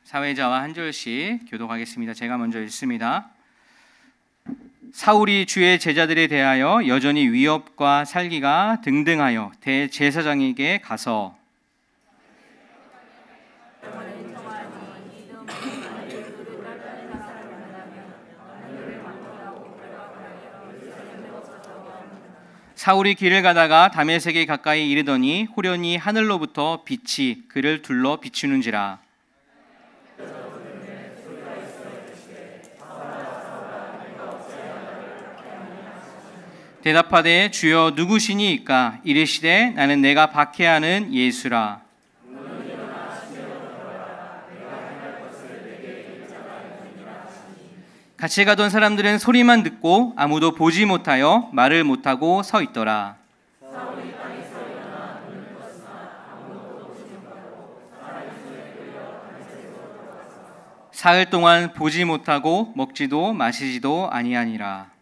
사회자와 한 절씩 교독하겠습니다. 제가 먼저 읽습니다. 사울이 주의 제자들에 대하여 여전히 위협과 살기가 등등하여 대제사장에게 가서 사울이 길을 가다가 다메섹에 가까이 이르더니 호련히 하늘로부터 빛이 그를 둘러 비추는지라. 대답하되 주여 누구시니이까? 이르시되 나는 내가 박해하는 예수라. 같이 가던 사람들은 소리만 듣고 아무도 보지 못하여 말을 못하고 서 있더라. 사흘 동안 보지 못하고 먹지도 마시지도 아니하니라.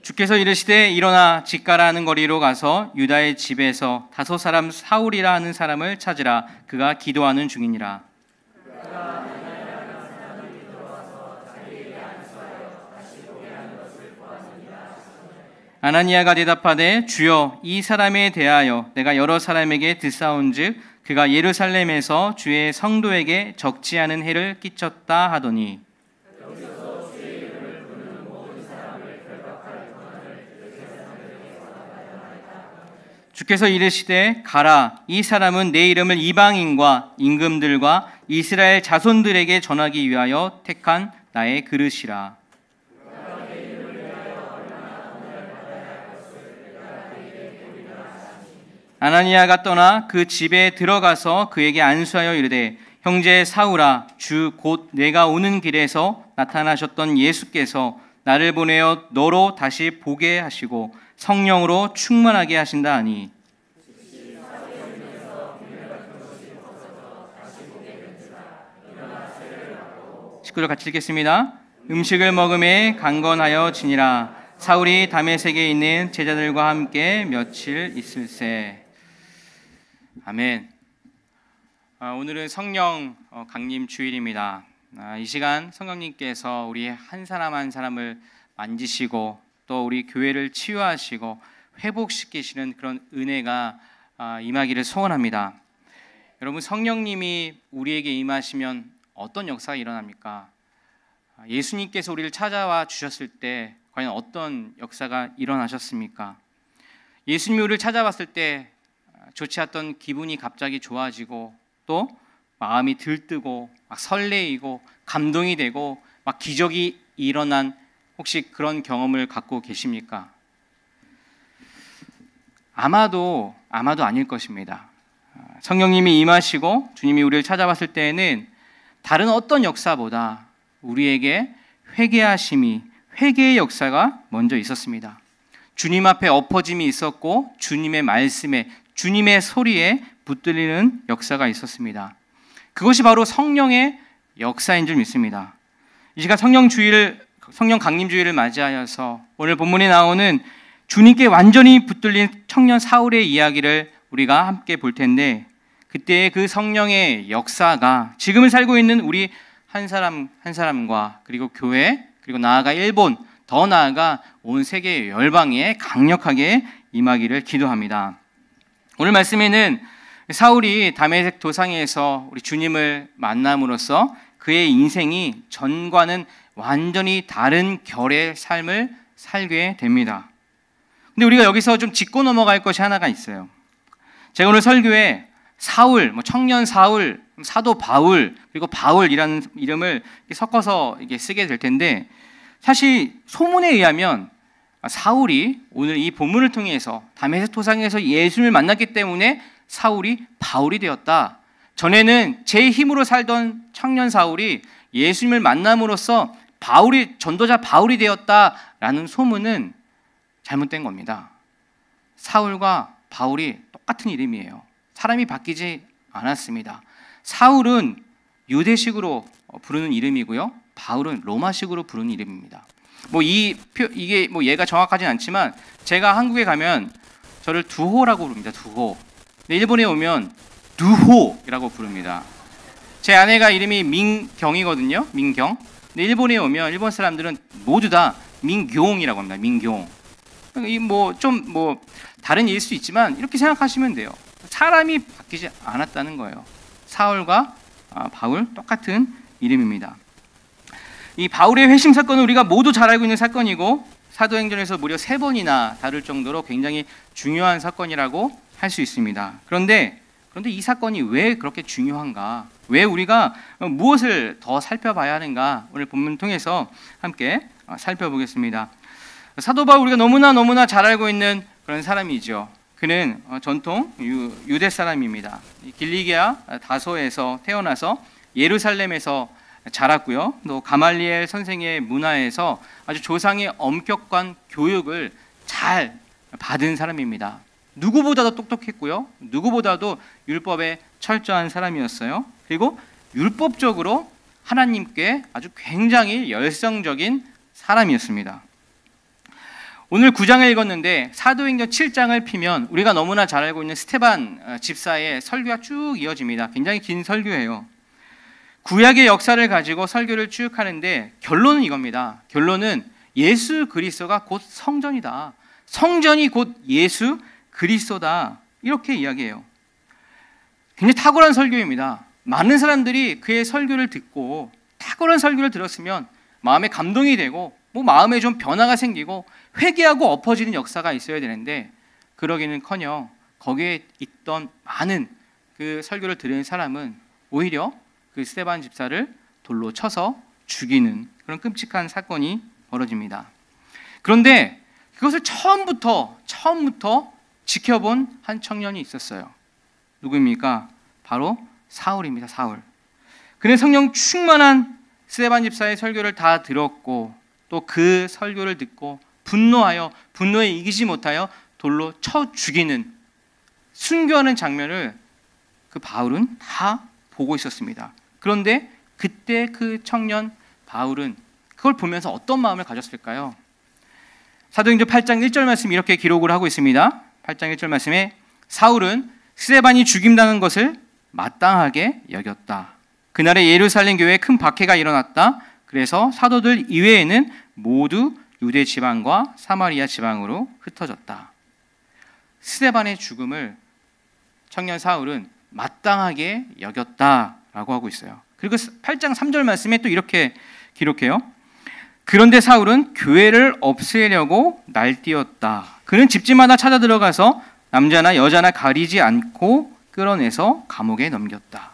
주께서 이르시되 일어나 직가라 하는 거리로 가서 유다의 집에서 다섯 사람 사울이라 하는 사람을 찾으라. 그가 기도하는 중이니라. 아나니아가 대답하되 주여 이 사람에 대하여 내가 여러 사람에게 듣사온즉 그가 예루살렘에서 주의 성도에게 적지 않은 해를 끼쳤다 하더니 주께서 이르시되 가라. 이 사람은 내 이름을 이방인과 임금들과 이스라엘 자손들에게 전하기 위하여 택한 나의 그릇이라. 아나니아가 떠나 그 집에 들어가서 그에게 안수하여 이르되 형제 사울아, 주 곧 내가 오는 길에서 나타나셨던 예수께서 나를 보내어 너로 다시 보게 하시고 성령으로 충만하게 하신다 하니 식구들 같이 읽겠습니다. 음식을 먹음에 강건하여 지니라. 사울이 다메섹에 있는 제자들과 함께 며칠 있을세. 아멘. 오늘은 성령 강림 주일입니다. 이 시간 성령님께서 우리 한 사람 한 사람을 만지시고 또 우리 교회를 치유하시고 회복시키시는 그런 은혜가 임하기를 소원합니다. 여러분, 성령님이 우리에게 임하시면 어떤 역사가 일어납니까? 예수님께서 우리를 찾아와 주셨을 때 과연 어떤 역사가 일어나셨습니까? 예수님이 우리를 찾아왔을 때 좋지 않던 기분이 갑자기 좋아지고 또 마음이 들뜨고 막 설레이고 감동이 되고 막 기적이 일어난 혹시 그런 경험을 갖고 계십니까? 아마도 아닐 것입니다. 성령님이 임하시고 주님이 우리를 찾아왔을 때에는 다른 어떤 역사보다 우리에게 회개하심이 회개의 역사가 먼저 있었습니다. 주님 앞에 엎어짐이 있었고 주님의 말씀에 주님의 소리에 붙들리는 역사가 있었습니다. 그것이 바로 성령의 역사인 줄 믿습니다. 이 시간 성령 강림주의를 맞이하여서 오늘 본문에 나오는 주님께 완전히 붙들린 청년 사울의 이야기를 우리가 함께 볼 텐데 그때의 그 성령의 역사가 지금을 살고 있는 우리 한 사람 한 사람과 그리고 교회 그리고 나아가 일본 더 나아가 온 세계 열방에 강력하게 임하기를 기도합니다. 오늘 말씀에는 사울이 다메섹 도상에서 우리 주님을 만남으로써 그의 인생이 전과는 완전히 다른 결의 삶을 살게 됩니다. 근데 우리가 여기서 좀 짚고 넘어갈 것이 하나가 있어요. 제가 오늘 설교에 사울, 청년 사울, 사도 바울, 그리고 바울이라는 이름을 섞어서 쓰게 될 텐데 사실 소문에 의하면 사울이 오늘 이 본문을 통해서 다메섹 도상에서 예수님을 만났기 때문에 사울이 바울이 되었다. 전에는 제 힘으로 살던 청년 사울이 예수님을 만남으로써 전도자 바울이 되었다라는 소문은 잘못된 겁니다. 사울과 바울이 똑같은 이름이에요. 사람이 바뀌지 않았습니다. 사울은 유대식으로 부르는 이름이고요. 바울은 로마식으로 부르는 이름입니다. 이게 얘가 정확하진 않지만 제가 한국에 가면 저를 두호라고 부릅니다. 두호. 근데 일본에 오면 두호라고 부릅니다. 제 아내가 이름이 민경이거든요. 민경. 근데 일본에 오면 일본 사람들은 모두 다 민경이라고 합니다. 민경. 이 다른 일일 수 있지만 이렇게 생각하시면 돼요. 사람이 바뀌지 않았다는 거예요. 사울과 바울 똑같은 이름입니다. 이 바울의 회심 사건은 우리가 모두 잘 알고 있는 사건이고 사도행전에서 무려 3번이나 다룰 정도로 굉장히 중요한 사건이라고 할 수 있습니다. 그런데 이 사건이 왜 그렇게 중요한가? 왜 우리가 무엇을 더 살펴봐야 하는가? 오늘 본문 통해서 함께 살펴보겠습니다. 사도 바울 우리가 너무나 잘 알고 있는 그런 사람이죠. 그는 전통 유대 사람입니다. 길리기아 다소에서 태어나서 예루살렘에서 자랐고요. 또 가말리엘 선생의 문화에서 아주 조상의 엄격한 교육을 잘 받은 사람입니다. 누구보다도 똑똑했고요. 누구보다도 율법에 철저한 사람이었어요. 그리고 율법적으로 하나님께 아주 굉장히 열성적인 사람이었습니다. 오늘 9장을 읽었는데 사도행전 7장을 피면 우리가 너무나 잘 알고 있는 스데반 집사의 설교가 쭉 이어집니다. 굉장히 긴 설교예요. 구약의 역사를 가지고 설교를 쭉 하는데 결론은 이겁니다. 결론은 예수 그리스도가 곧 성전이다. 성전이 곧 예수 그리스도다. 이렇게 이야기해요. 굉장히 탁월한 설교입니다. 많은 사람들이 그의 설교를 듣고 탁월한 설교를 들었으면 마음에 감동이 되고 마음에 좀 변화가 생기고 회개하고 엎어지는 역사가 있어야 되는데 그러기는커녕 거기에 있던 많은 그 설교를 들은 사람은 오히려 그 스데반 집사를 돌로 쳐서 죽이는 그런 끔찍한 사건이 벌어집니다. 그런데 그것을 처음부터 지켜본 한 청년이 있었어요. 누구입니까? 바로 사울입니다. 사울. 그는 성령 충만한 스데반 집사의 설교를 다 들었고 또 그 설교를 듣고 분노에 이기지 못하여 돌로 쳐 죽이는 순교하는 장면을 그 바울은 다 보고 있었습니다. 그런데 그때 그 청년 바울은 그걸 보면서 어떤 마음을 가졌을까요? 사도행전 8장 1절 말씀 이렇게 기록을 하고 있습니다. 8장 1절 말씀에 사울은 스데반이 죽임당한 것을 마땅하게 여겼다. 그날에 예루살렘 교회에 큰 박해가 일어났다. 그래서 사도들 이외에는 모두 유대 지방과 사마리아 지방으로 흩어졌다. 스데반의 죽음을 청년 사울은 마땅하게 여겼다라고 하고 있어요. 그리고 8장 3절 말씀에 또 이렇게 기록해요. 그런데 사울은 교회를 없애려고 날뛰었다. 그는 집집마다 찾아 들어가서 남자나 여자나 가리지 않고 끌어내서 감옥에 넘겼다.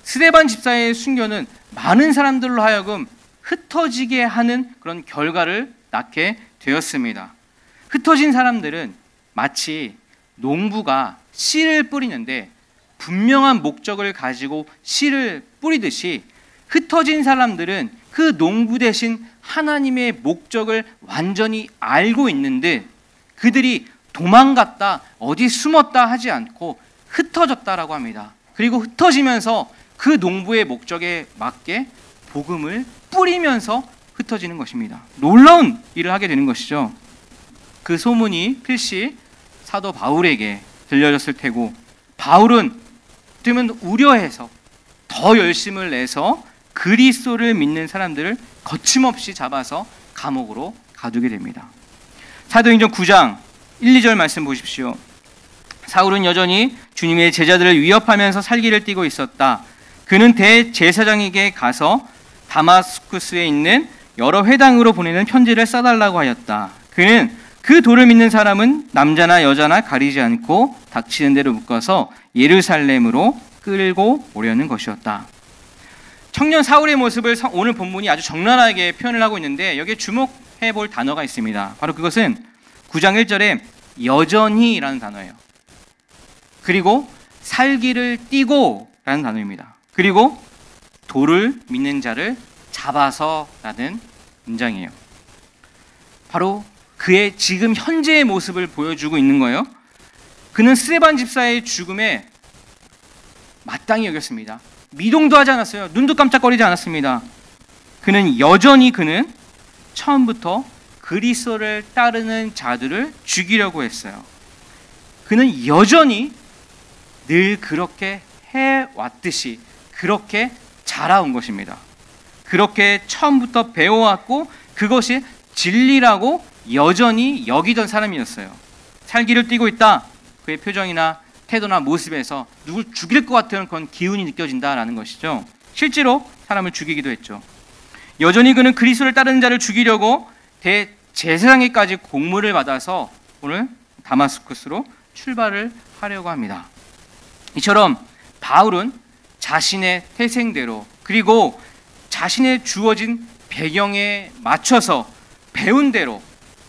스데반 집사의 순교는 많은 사람들로 하여금 흩어지게 하는 그런 결과를 낳게 되었습니다. 흩어진 사람들은 마치 농부가 씨를 뿌리는데 분명한 목적을 가지고 씨를 뿌리듯이 흩어진 사람들은 그 농부 대신 하나님의 목적을 완전히 알고 있는 듯 그들이 도망갔다 어디 숨었다 하지 않고 흩어졌다라고 합니다. 그리고 흩어지면서 그 농부의 목적에 맞게 복음을 뿌리면서 흩어지는 것입니다. 놀라운 일을 하게 되는 것이죠. 그 소문이 필시 사도 바울에게 들려졌을 테고 바울은 어쩌면 우려해서 더 열심을 내서 그리스도를 믿는 사람들을 거침없이 잡아서 감옥으로 가두게 됩니다. 사도행전 9장 1, 2절 말씀 보십시오. 사울은 여전히 주님의 제자들을 위협하면서 살기를 띠고 있었다. 그는 대제사장에게 가서 다마스쿠스에 있는 여러 회당으로 보내는 편지를 써달라고 하였다. 그는 그 도를 믿는 사람은 남자나 여자나 가리지 않고 닥치는 대로 묶어서 예루살렘으로 끌고 오려는 것이었다. 청년 사울의 모습을 오늘 본문이 아주 적나라하게 표현을 하고 있는데 여기에 주목해 볼 단어가 있습니다. 바로 그것은 9장 1절에 여전히라는 단어예요. 그리고 살기를 띠고 라는 단어입니다. 그리고 도를 믿는 자를 잡아서라는 문장이에요. 바로 그의 지금 현재의 모습을 보여주고 있는 거예요. 그는 스데반 집사의 죽음에 마땅히 여겼습니다. 미동도 하지 않았어요. 눈도 깜짝거리지 않았습니다. 그는 여전히 처음부터 그리스도를 따르는 자들을 죽이려고 했어요. 그는 여전히 늘 그렇게 해왔듯이 그렇게 자라온 것입니다. 그렇게 처음부터 배워왔고 그것이 진리라고 여전히 여기던 사람이었어요. 살기를 띠고 있다. 그의 표정이나 태도나 모습에서 누굴 죽일 것 같은 그런 기운이 느껴진다라는 것이죠. 실제로 사람을 죽이기도 했죠. 여전히 그는 그리스도를 따르는 자를 죽이려고 대제사장에까지 공문을 받아서 오늘 다마스쿠스로 출발을 하려고 합니다. 이처럼 바울은 자신의 태생대로 그리고 자신의 주어진 배경에 맞춰서 배운 대로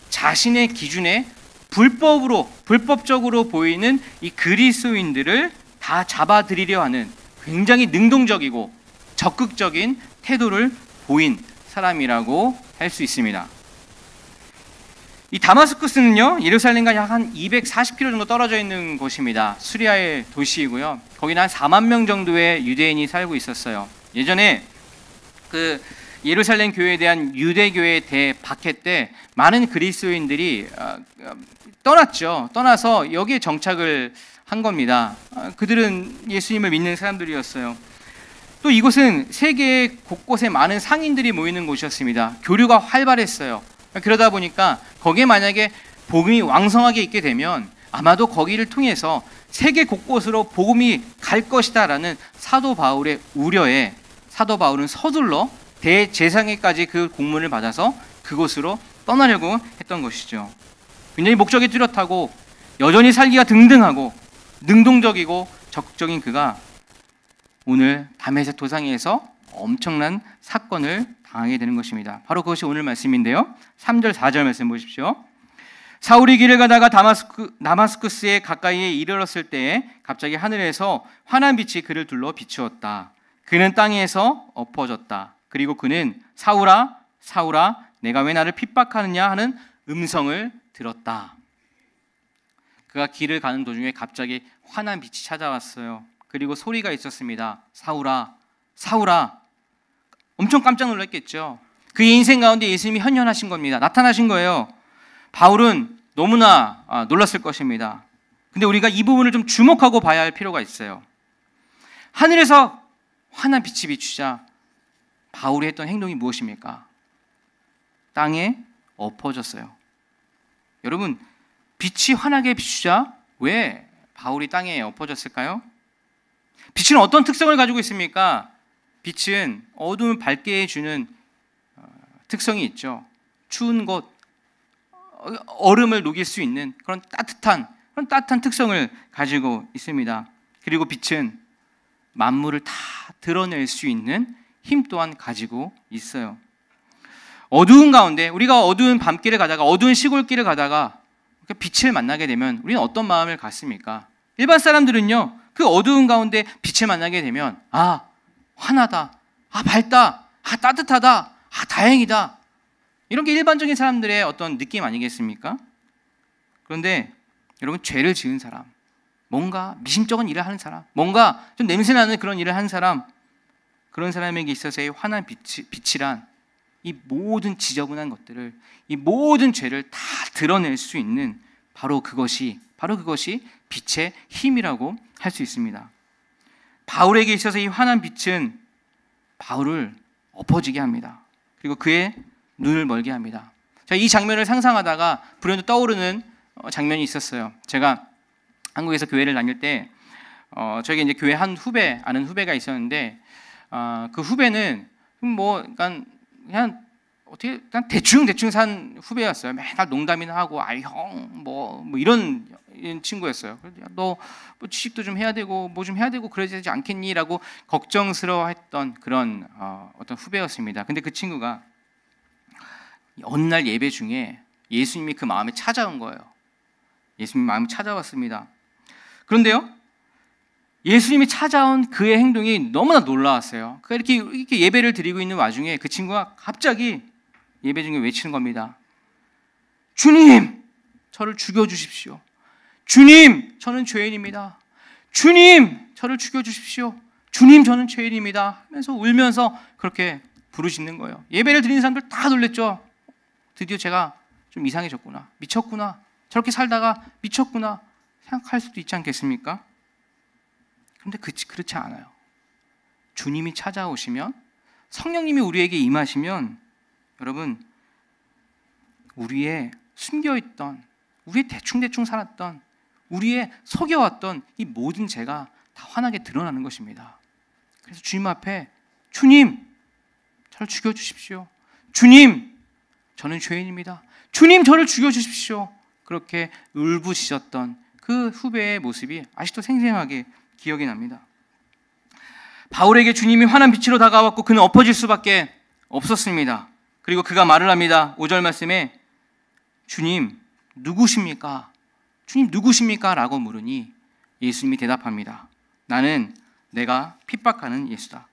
자신의 기준에 불법적으로 보이는 이 그리스도인들을 다 잡아들이려 하는 굉장히 능동적이고 적극적인 태도를 보인 사람이라고 할 수 있습니다. 이 다마스쿠스는요, 예루살렘과 약 한 240km 정도 떨어져 있는 곳입니다. 수리아의 도시이고요. 거기는 한 4만 명 정도의 유대인이 살고 있었어요. 예전에 그 예루살렘 교회에 대한 유대교의 대박해 때 많은 그리스도인들이 떠났죠. 떠나서 여기에 정착을 한 겁니다. 그들은 예수님을 믿는 사람들이었어요. 또 이곳은 세계 곳곳에 많은 상인들이 모이는 곳이었습니다. 교류가 활발했어요. 그러다 보니까 거기에 만약에 복음이 왕성하게 있게 되면 아마도 거기를 통해서 세계 곳곳으로 복음이 갈 것이다라는 사도 바울의 우려에 사도 바울은 서둘러 대제사장에까지 그 공문을 받아서 그곳으로 떠나려고 했던 것이죠. 굉장히 목적이 뚜렷하고 여전히 살기가 등등하고 능동적이고 적극적인 그가 오늘 다메섹 도상에서 엄청난 사건을 당하게 되는 것입니다. 바로 그것이 오늘 말씀인데요. 3절 4절 말씀 보십시오. 사울이 길을 가다가 다마스쿠스에 가까이에 이르렀을 때에 갑자기 하늘에서 환한 빛이 그를 둘러 비추었다. 그는 땅에서 엎어졌다. 그리고 그는 사울아 사울아 내가 왜 나를 핍박하느냐 하는 음성을 들었다. 그가 길을 가는 도중에 갑자기 환한 빛이 찾아왔어요. 그리고 소리가 있었습니다. 사울아 사울아. 엄청 깜짝 놀랐겠죠. 그의 인생 가운데 예수님이 현현하신 겁니다. 나타나신 거예요. 바울은 너무나 놀랐을 것입니다. 근데 우리가 이 부분을 좀 주목하고 봐야 할 필요가 있어요. 하늘에서 환한 빛이 비추자 바울이 했던 행동이 무엇입니까? 땅에 엎어졌어요. 여러분, 빛이 환하게 비추자 왜 바울이 땅에 엎어졌을까요? 빛은 어떤 특성을 가지고 있습니까? 빛은 어두움을 밝게 해주는 특성이 있죠. 추운 곳, 얼음을 녹일 수 있는 그런 따뜻한 특성을 가지고 있습니다. 그리고 빛은 만물을 다 드러낼 수 있는 힘 또한 가지고 있어요. 어두운 가운데 우리가 어두운 밤길을 가다가 어두운 시골길을 가다가 빛을 만나게 되면 우리는 어떤 마음을 갖습니까? 일반 사람들은요, 그 어두운 가운데 빛을 만나게 되면 환하다, 밝다, 따뜻하다, 다행이다, 이런 게 일반적인 사람들의 어떤 느낌 아니겠습니까? 그런데 여러분, 죄를 지은 사람, 뭔가 미심쩍은 일을 하는 사람, 뭔가 좀 냄새나는 그런 일을 한 사람, 그런 사람에게 있어서의 환한 빛이란 이 모든 지저분한 것들을, 이 모든 죄를 다 드러낼 수 있는 바로 그것이 빛의 힘이라고 할 수 있습니다. 바울에게 있어서 이 환한 빛은 바울을 엎어지게 합니다. 그리고 그의 눈을 멀게 합니다. 이 장면을 상상하다가 불현듯 떠오르는 장면이 있었어요. 제가 한국에서 교회를 다닐 때 저에게 이제 교회 아는 후배가 있었는데, 그 후배는 그냥 대충 산 후배였어요. 맨날 농담이나 하고 형 이런 친구였어요. 너 뭐 취직도 좀 해야 되고 뭐 좀 해야 되고 그러지 되지 않겠니라고 걱정스러워했던 그런 어떤 후배였습니다. 근데 그 친구가 어느 날 예배 중에 예수님이 그 마음에 찾아온 거예요. 예수님 마음이 찾아왔습니다. 그런데요, 예수님이 찾아온 그의 행동이 너무나 놀라웠어요. 이렇게 예배를 드리고 있는 와중에 그 친구가 갑자기 예배 중에 외치는 겁니다. 주님, 저를 죽여주십시오. 주님, 저는 죄인입니다. 주님, 저를 죽여주십시오. 주님, 저는 죄인입니다. 하면서 울면서 그렇게 부르짖는 거예요. 예배를 드리는 사람들 다 놀랬죠. 드디어 제가 좀 이상해졌구나, 미쳤구나, 저렇게 살다가 미쳤구나 생각할 수도 있지 않겠습니까? 그런데 그렇지 않아요. 주님이 찾아오시면, 성령님이 우리에게 임하시면, 여러분, 우리의 숨겨있던, 우리의 대충대충 살았던, 우리의 속여왔던 이 모든 죄가 다 환하게 드러나는 것입니다. 그래서 주님 앞에, 주님, 저를 죽여주십시오. 주님, 저는 죄인입니다. 주님, 저를 죽여주십시오. 그렇게 울부짖었던 그 후배의 모습이 아직도 생생하게 기억이 납니다. 바울에게 주님이 환한 빛으로 다가왔고 그는 엎어질 수밖에 없었습니다. 그리고 그가 말을 합니다. 5절 말씀에 주님 누구십니까? 주님 누구십니까? 라고 물으니 예수님이 대답합니다. 나는 내가 핍박하는 예수다.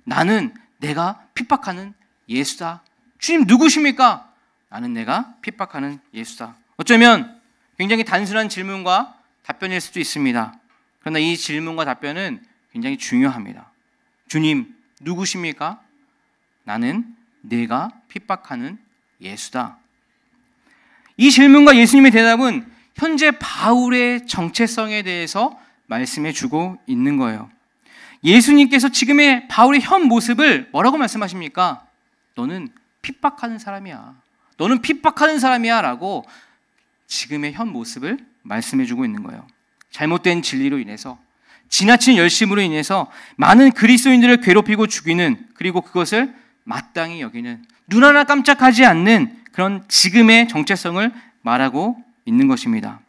나는 내가 핍박하는 예수다. 주님 누구십니까? 나는 내가 핍박하는 예수다. 어쩌면 굉장히 단순한 질문과 답변일 수도 있습니다. 그러나 이 질문과 답변은 굉장히 중요합니다. 주님 누구십니까? 나는 내가 핍박하는 예수다. 이 질문과 예수님의 대답은 현재 바울의 정체성에 대해서 말씀해 주고 있는 거예요. 예수님께서 지금의 바울의 현 모습을 뭐라고 말씀하십니까? 너는 핍박하는 사람이야. 너는 핍박하는 사람이야 라고 지금의 현 모습을 말씀해 주고 있는 거예요. 잘못된 진리로 인해서, 지나친 열심으로 인해서 많은 그리스도인들을 괴롭히고 죽이는, 그리고 그것을 마땅히 여기는, 눈 하나 깜짝하지 않는 그런 지금의 정체성을 말하고 있는 것입니다.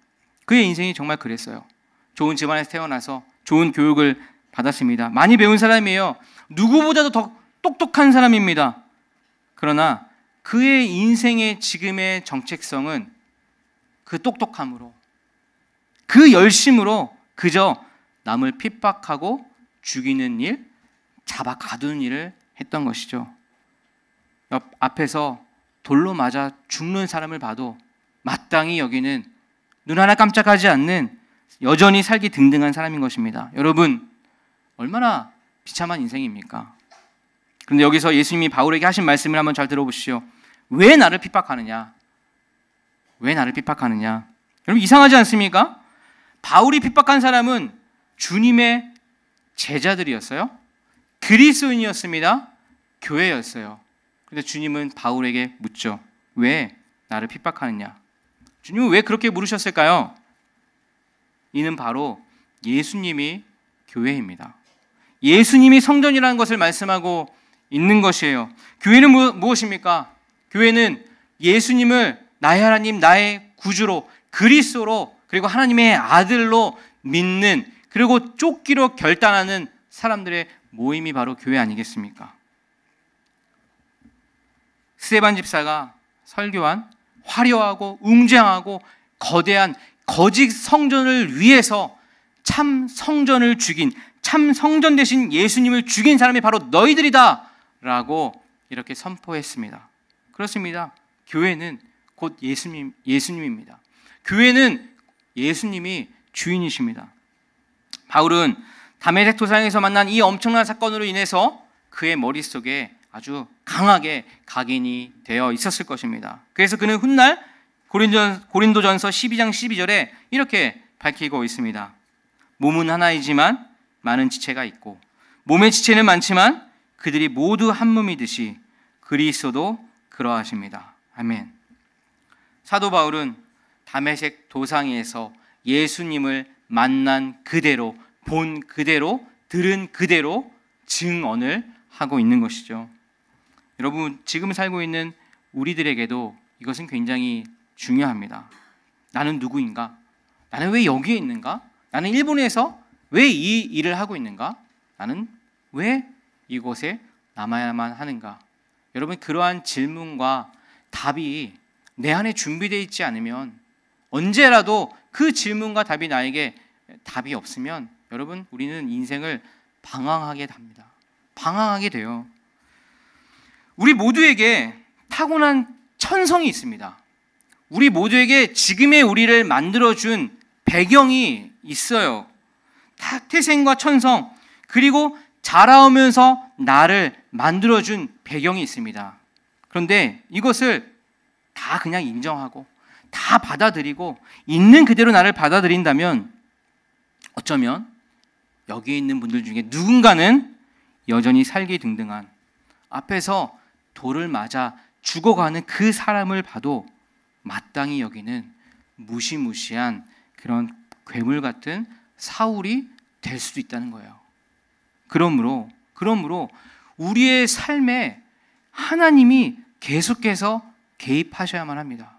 그의 인생이 정말 그랬어요. 좋은 집안에서 태어나서 좋은 교육을 받았습니다. 많이 배운 사람이에요. 누구보다도 더 똑똑한 사람입니다. 그러나 그의 인생의 지금의 정체성은 그 똑똑함으로, 그 열심으로 그저 남을 핍박하고 죽이는 일, 잡아 가두는 일을 했던 것이죠. 옆 앞에서 돌로 맞아 죽는 사람을 봐도 마땅히 여기는, 눈 하나 깜짝하지 않는, 여전히 살기 등등한 사람인 것입니다. 여러분, 얼마나 비참한 인생입니까? 그런데 여기서 예수님이 바울에게 하신 말씀을 한번 잘 들어보시죠. 왜 나를 핍박하느냐? 왜 나를 핍박하느냐? 여러분, 이상하지 않습니까? 바울이 핍박한 사람은 주님의 제자들이었어요. 그리스도인이었습니다. 교회였어요. 그런데 주님은 바울에게 묻죠. 왜 나를 핍박하느냐? 주님은 왜 그렇게 물으셨을까요? 이는 바로 예수님이 교회입니다. 예수님이 성전이라는 것을 말씀하고 있는 것이에요. 교회는 무엇입니까? 교회는 예수님을 나의 하나님, 나의 구주로, 그리스도로, 그리고 하나님의 아들로 믿는, 그리고 쫓기로 결단하는 사람들의 모임이 바로 교회 아니겠습니까? 스데반 집사가 설교한 화려하고 웅장하고 거대한 거짓 성전을 위해서 참 성전을 죽인, 참 성전 대신 예수님을 죽인 사람이 바로 너희들이다 라고 이렇게 선포했습니다. 그렇습니다. 교회는 곧 예수님입니다. 교회는 예수님이 주인이십니다. 바울은 다메섹 도상에서 만난 이 엄청난 사건으로 인해서 그의 머릿속에 아주 강하게 각인이 되어 있었을 것입니다. 그래서 그는 훗날 고린도전서 12장 12절에 이렇게 밝히고 있습니다. 몸은 하나이지만 많은 지체가 있고 몸의 지체는 많지만 그들이 모두 한 몸이듯이 그리스도도 그러하십니다. 아멘. 사도 바울은 다메섹 도상에서 예수님을 만난 그대로, 본 그대로, 들은 그대로 증언을 하고 있는 것이죠. 여러분, 지금 살고 있는 우리들에게도 이것은 굉장히 중요합니다. 나는 누구인가? 나는 왜 여기에 있는가? 나는 일본에서 왜 이 일을 하고 있는가? 나는 왜 이곳에 남아야만 하는가? 여러분, 그러한 질문과 답이 내 안에 준비되어 있지 않으면, 언제라도 그 질문과 답이 나에게 답이 없으면 여러분, 우리는 인생을 방황하게 됩니다. 방황하게 돼요. 우리 모두에게 타고난 천성이 있습니다. 우리 모두에게 지금의 우리를 만들어준 배경이 있어요. 태생과 천성, 그리고 자라오면서 나를 만들어준 배경이 있습니다. 그런데 이것을 다 그냥 인정하고 다 받아들이고 있는 그대로 나를 받아들인다면 어쩌면 여기 있는 분들 중에 누군가는 여전히 살기 등등한 앞에서 돌을 맞아 죽어가는 그 사람을 봐도 마땅히 여기는 무시무시한 그런 괴물 같은 사울이 될 수도 있다는 거예요. 그러므로 우리의 삶에 하나님이 계속해서 개입하셔야만 합니다.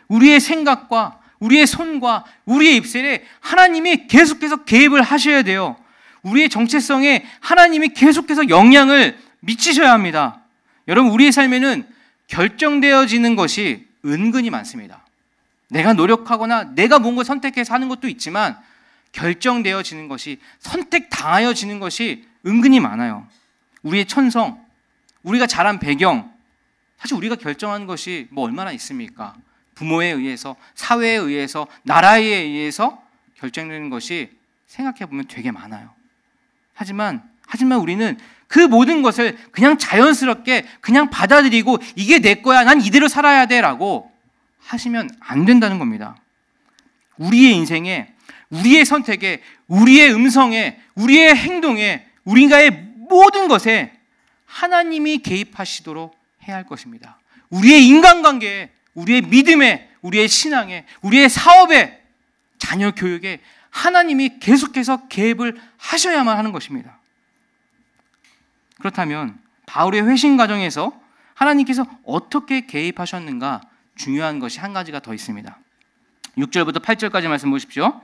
우리의 생각과 우리의 손과 우리의 입술에 하나님이 계속해서 개입을 하셔야 돼요. 우리의 정체성에 하나님이 계속해서 영향을 미치셔야 합니다. 여러분, 우리의 삶에는 결정되어지는 것이 은근히 많습니다. 내가 노력하거나 내가 뭔가 선택해서 하는 것도 있지만 결정되어지는 것이, 선택당하여지는 것이 은근히 많아요. 우리의 천성, 우리가 자란 배경, 사실 우리가 결정하는 것이 뭐 얼마나 있습니까? 부모에 의해서, 사회에 의해서, 나라에 의해서 결정되는 것이 생각해보면 되게 많아요. 하지만 우리는 그 모든 것을 그냥 자연스럽게 그냥 받아들이고 이게 내 거야, 난 이대로 살아야 돼 라고 하시면 안 된다는 겁니다. 우리의 인생에, 우리의 선택에, 우리의 음성에, 우리의 행동에, 우리가의 모든 것에 하나님이 개입하시도록 해야 할 것입니다. 우리의 인간관계에, 우리의 믿음에, 우리의 신앙에, 우리의 사업에, 자녀 교육에 하나님이 계속해서 개입을 하셔야만 하는 것입니다. 그렇다면 바울의 회심 과정에서 하나님께서 어떻게 개입하셨는가 중요한 것이 한 가지가 더 있습니다. 6절부터 8절까지 말씀 보십시오.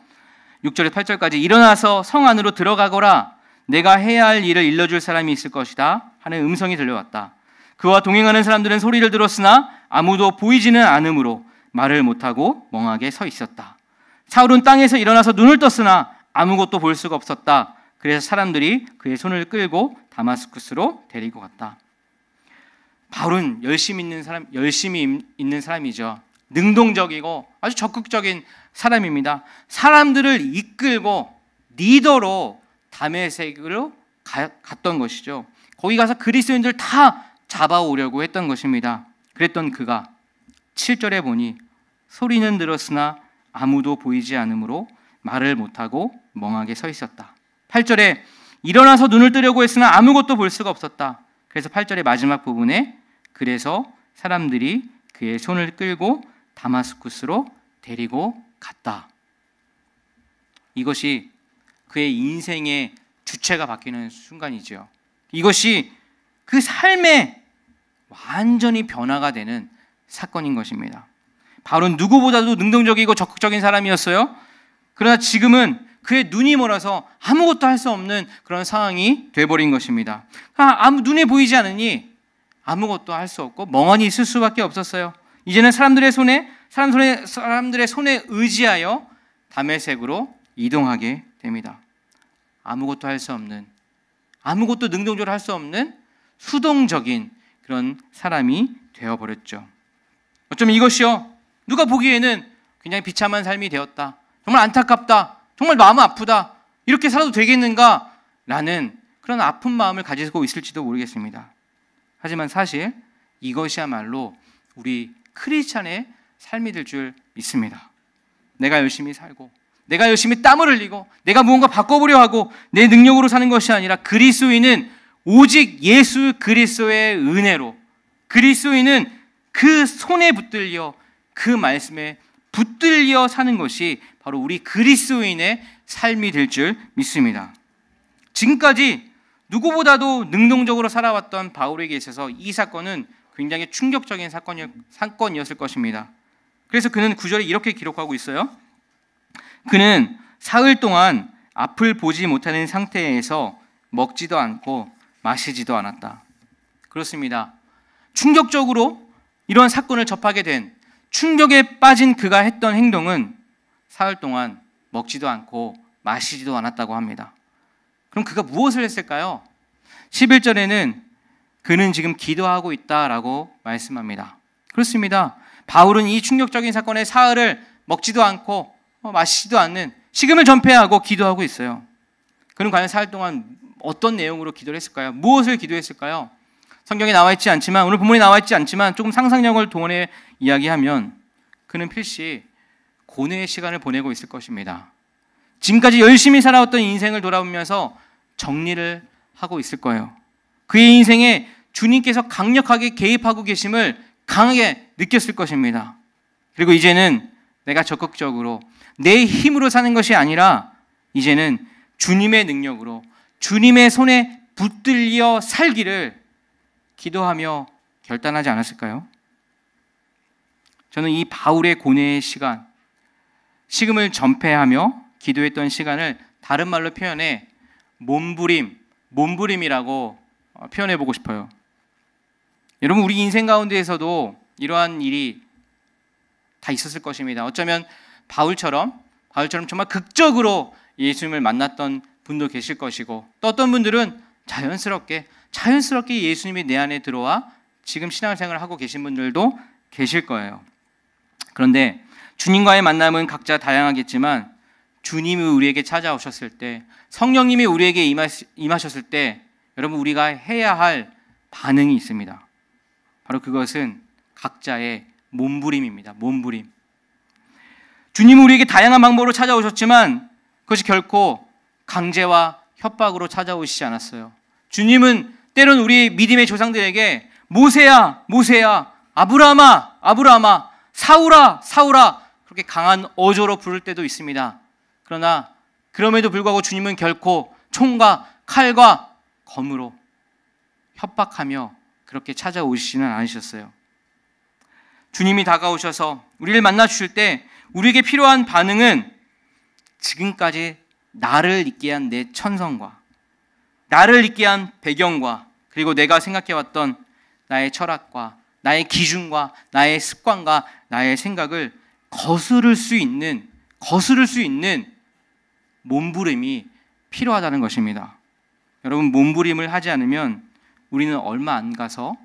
6절에서 8절까지 일어나서 성 안으로 들어가거라. 내가 해야 할 일을 일러줄 사람이 있을 것이다 하는 음성이 들려왔다. 그와 동행하는 사람들은 소리를 들었으나 아무도 보이지는 않으므로 말을 못하고 멍하게 서 있었다. 사울은 땅에서 일어나서 눈을 떴으나 아무것도 볼 수가 없었다. 그래서 사람들이 그의 손을 끌고 다마스쿠스로 데리고 갔다. 바울은 열심히 있는 사람이죠. 능동적이고 아주 적극적인 사람입니다. 사람들을 이끌고 리더로 다메섹으로 갔던 것이죠. 거기 가서 그리스도인들 다 잡아오려고 했던 것입니다. 그랬던 그가 7절에 보니 소리는 들었으나 아무도 보이지 않으므로 말을 못하고 멍하게 서 있었다. 8절에 일어나서 눈을 뜨려고 했으나 아무것도 볼 수가 없었다. 그래서 8절의 마지막 부분에 그래서 사람들이 그의 손을 끌고 다마스쿠스로 데리고 갔다. 이것이 그의 인생의 주체가 바뀌는 순간이죠. 이것이 그 삶의 완전히 변화가 되는 사건인 것입니다. 바울은 누구보다도 능동적이고 적극적인 사람이었어요. 그러나 지금은 그의 눈이 멀어서 아무것도 할 수 없는 그런 상황이 돼버린 것입니다. 눈에 보이지 않으니 아무것도 할 수 없고 멍하니 있을 수밖에 없었어요. 이제는 사람들의 손에 의지하여 다메섹으로 이동하게 됩니다. 아무것도 할 수 없는, 아무것도 능동적으로 할 수 없는 수동적인 그런 사람이 되어버렸죠. 어쩌면 이것이요, 누가 보기에는 굉장히 비참한 삶이 되었다, 정말 안타깝다, 정말 마음 아프다, 이렇게 살아도 되겠는가 라는 그런 아픈 마음을 가지고 있을지도 모르겠습니다. 하지만 사실 이것이야말로 우리 크리스찬의 삶이 될 줄 믿습니다. 내가 열심히 살고, 내가 열심히 땀을 흘리고, 내가 무언가 바꿔보려 하고 내 능력으로 사는 것이 아니라 그리스도인은 오직 예수 그리스도의 은혜로, 그리스도인은 그 손에 붙들려, 그 말씀에 붙들려 사는 것이 바로 우리 그리스도인의 삶이 될 줄 믿습니다. 지금까지 누구보다도 능동적으로 살아왔던 바울에게 있어서 이 사건은 굉장히 충격적인 사건이었을 것입니다. 그래서 그는 9절에 이렇게 기록하고 있어요. 그는 사흘 동안 앞을 보지 못하는 상태에서 먹지도 않고 마시지도 않았다. 그렇습니다. 충격적으로 이런 사건을 접하게 된, 충격에 빠진 그가 했던 행동은 사흘 동안 먹지도 않고 마시지도 않았다고 합니다. 그럼 그가 무엇을 했을까요? 11절에는 그는 지금 기도하고 있다라고 말씀합니다. 그렇습니다. 바울은 이 충격적인 사건의 사흘을 먹지도 않고 마시지도 않는 식음을 전폐하고 기도하고 있어요. 그는 과연 사흘 동안 어떤 내용으로 기도를 했을까요? 무엇을 기도했을까요? 성경에 나와 있지 않지만, 오늘 본문에 나와 있지 않지만 조금 상상력을 동원해 이야기하면 그는 필시 고뇌의 시간을 보내고 있을 것입니다. 지금까지 열심히 살아왔던 인생을 돌아보면서 정리를 하고 있을 거예요. 그의 인생에 주님께서 강력하게 개입하고 계심을 강하게 느꼈을 것입니다. 그리고 이제는 내가 적극적으로 내 힘으로 사는 것이 아니라 이제는 주님의 능력으로 주님의 손에 붙들려 살기를 기도하며 결단하지 않았을까요? 저는 이 바울의 고뇌의 시간, 식음을 전폐하며 기도했던 시간을 다른 말로 표현해 몸부림이라고 표현해 보고 싶어요. 여러분, 우리 인생 가운데에서도 이러한 일이 다 있었을 것입니다. 어쩌면 바울처럼 정말 극적으로 예수님을 만났던 분도 계실 것이고, 또 어떤 분들은 자연스럽게 예수님이 내 안에 들어와 지금 신앙생활을 하고 계신 분들도 계실 거예요. 그런데 주님과의 만남은 각자 다양하겠지만 주님이 우리에게 찾아오셨을 때, 성령님이 우리에게 임하셨을 때 여러분, 우리가 해야 할 반응이 있습니다. 바로 그것은 각자의 몸부림입니다. 몸부림. 주님은 우리에게 다양한 방법으로 찾아오셨지만 그것이 결코 강제와 협박으로 찾아오시지 않았어요. 주님은 때론 우리 믿음의 조상들에게 모세야, 모세야, 아브라함아, 아브라함아, 사울아, 사울아, 그렇게 강한 어조로 부를 때도 있습니다. 그러나 그럼에도 불구하고 주님은 결코 총과 칼과 검으로 협박하며 그렇게 찾아오시지는 않으셨어요. 주님이 다가오셔서 우리를 만나 주실 때 우리에게 필요한 반응은 지금까지 나를 있게 한 내 천성과 나를 있게 한 배경과 그리고 내가 생각해왔던 나의 철학과 나의 기준과 나의 습관과 나의 생각을 거스를 수 있는 몸부림이 필요하다는 것입니다. 여러분, 몸부림을 하지 않으면 우리는 얼마 안 가서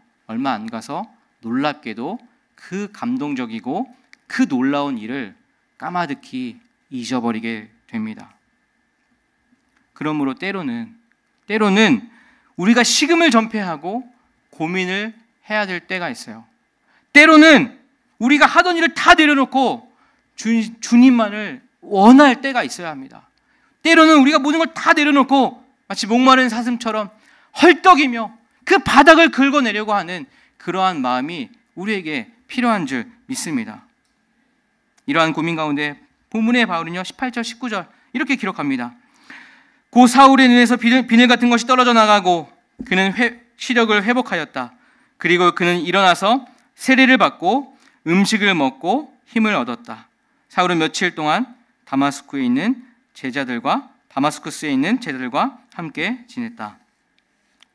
놀랍게도 그 감동적이고 그 놀라운 일을 까마득히 잊어버리게 됩니다. 그러므로 때로는 우리가 식음을 전폐하고 고민을 해야 될 때가 있어요. 때로는 우리가 하던 일을 다 내려놓고 주님만을 원할 때가 있어야 합니다. 때로는 우리가 모든 걸 다 내려놓고 마치 목마른 사슴처럼 헐떡이며 그 바닥을 긁어내려고 하는 그러한 마음이 우리에게 필요한 줄 믿습니다. 이러한 고민 가운데 본문의 바울은요 18절 19절 이렇게 기록합니다. 고 사울의 눈에서 비늘 같은 것이 떨어져 나가고 그는 시력을 회복하였다. 그리고 그는 일어나서 세례를 받고 음식을 먹고 힘을 얻었다. 사울은 며칠 동안 다마스쿠스에 있는 제자들과 함께 지냈다.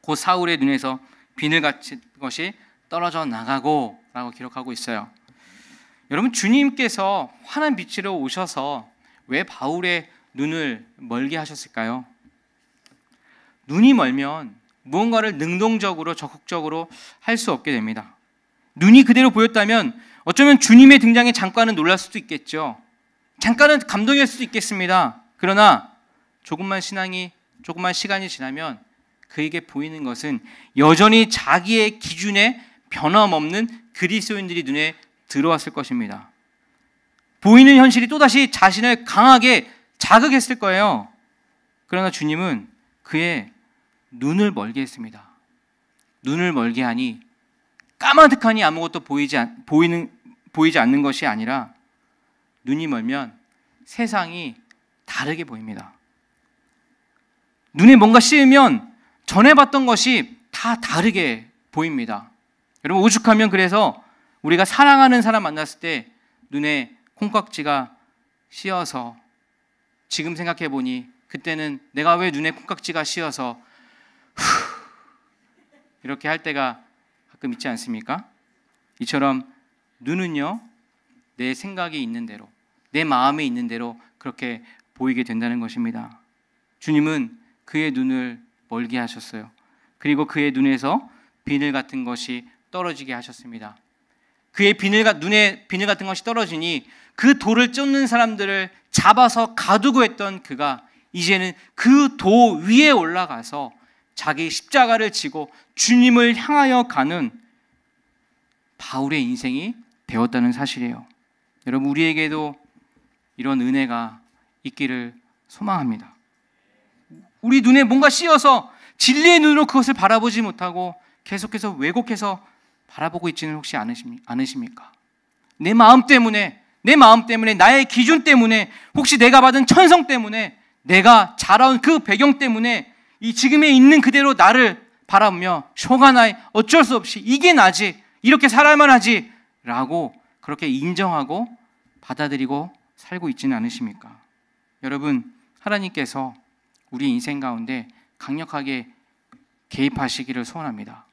고 사울의 눈에서 비늘 같은 것이 떨어져 나가고 라고 기록하고 있어요. 여러분, 주님께서 환한 빛으로 오셔서 왜 바울의 눈을 멀게 하셨을까요? 눈이 멀면 무언가를 능동적으로 적극적으로 할 수 없게 됩니다. 눈이 그대로 보였다면 어쩌면 주님의 등장에 잠깐은 놀랄 수도 있겠죠. 잠깐은 감동일 수도 있겠습니다. 그러나 조금만 시간이 지나면 그에게 보이는 것은 여전히 자기의 기준에 변함없는 그리스도인들이 눈에 들어왔을 것입니다. 보이는 현실이 또다시 자신을 강하게 자극했을 거예요. 그러나 주님은 그의 눈을 멀게 했습니다. 눈을 멀게 하니 까마득하니 아무것도 보이지 않는 것이 아니라 눈이 멀면 세상이 다르게 보입니다. 눈에 뭔가 씌우면 전에 봤던 것이 다 다르게 보입니다. 여러분, 오죽하면 그래서 우리가 사랑하는 사람 만났을 때 눈에 콩깍지가 씌어서 지금 생각해 보니 그때는 내가 왜 눈에 콩깍지가 씌어서 이렇게 할 때가 가끔 있지 않습니까? 이처럼 눈은요 내 생각이 있는 대로 내 마음에 있는 대로 그렇게 보이게 된다는 것입니다. 주님은 그의 눈을 멀게 하셨어요. 그리고 그의 눈에서 비늘 같은 것이 떨어지게 하셨습니다. 그의 눈에 비늘 같은 것이 떨어지니 그 돌을 쫓는 사람들을 잡아서 가두고 했던 그가 이제는 그 도 위에 올라가서 자기 십자가를 지고 주님을 향하여 가는 바울의 인생이 되었다는 사실이에요. 여러분, 우리에게도 이런 은혜가 있기를 소망합니다. 우리 눈에 뭔가 씌어서 진리의 눈으로 그것을 바라보지 못하고 계속해서 왜곡해서 바라보고 있지는 혹시 않으십니까? 내 마음 때문에, 나의 기준 때문에, 혹시 내가 받은 천성 때문에, 내가 자라온 그 배경 때문에 이 지금에 있는 그대로 나를 바라보며 쇼가 나이, 어쩔 수 없이 이게 나지, 이렇게 살아야만 하지 라고 그렇게 인정하고 받아들이고 살고 있지는 않으십니까? 여러분, 하나님께서 우리 인생 가운데 강력하게 개입하시기를 소원합니다.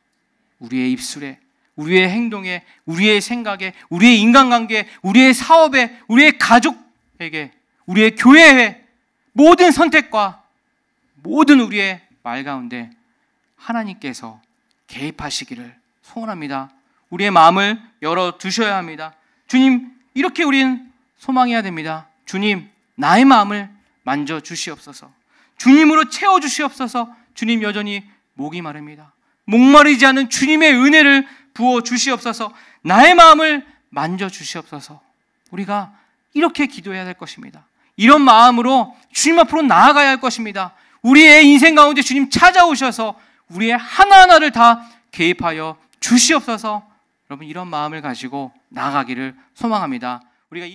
우리의 입술에, 우리의 행동에, 우리의 생각에, 우리의 인간관계에, 우리의 사업에, 우리의 가족에게, 우리의 교회에, 모든 선택과 모든 우리의 말 가운데 하나님께서 개입하시기를 소원합니다. 우리의 마음을 열어두셔야 합니다. 주님, 이렇게 우리는 소망해야 됩니다. 주님, 나의 마음을 만져주시옵소서. 주님으로 채워주시옵소서. 주님, 여전히 목이 마릅니다. 목마르지 않은 주님의 은혜를 부어주시옵소서. 나의 마음을 만져주시옵소서. 우리가 이렇게 기도해야 될 것입니다. 이런 마음으로 주님 앞으로 나아가야 할 것입니다. 우리의 인생 가운데 주님 찾아오셔서 우리의 하나하나를 다 개입하여 주시옵소서. 여러분, 이런 마음을 가지고 나아가기를 소망합니다. 우리가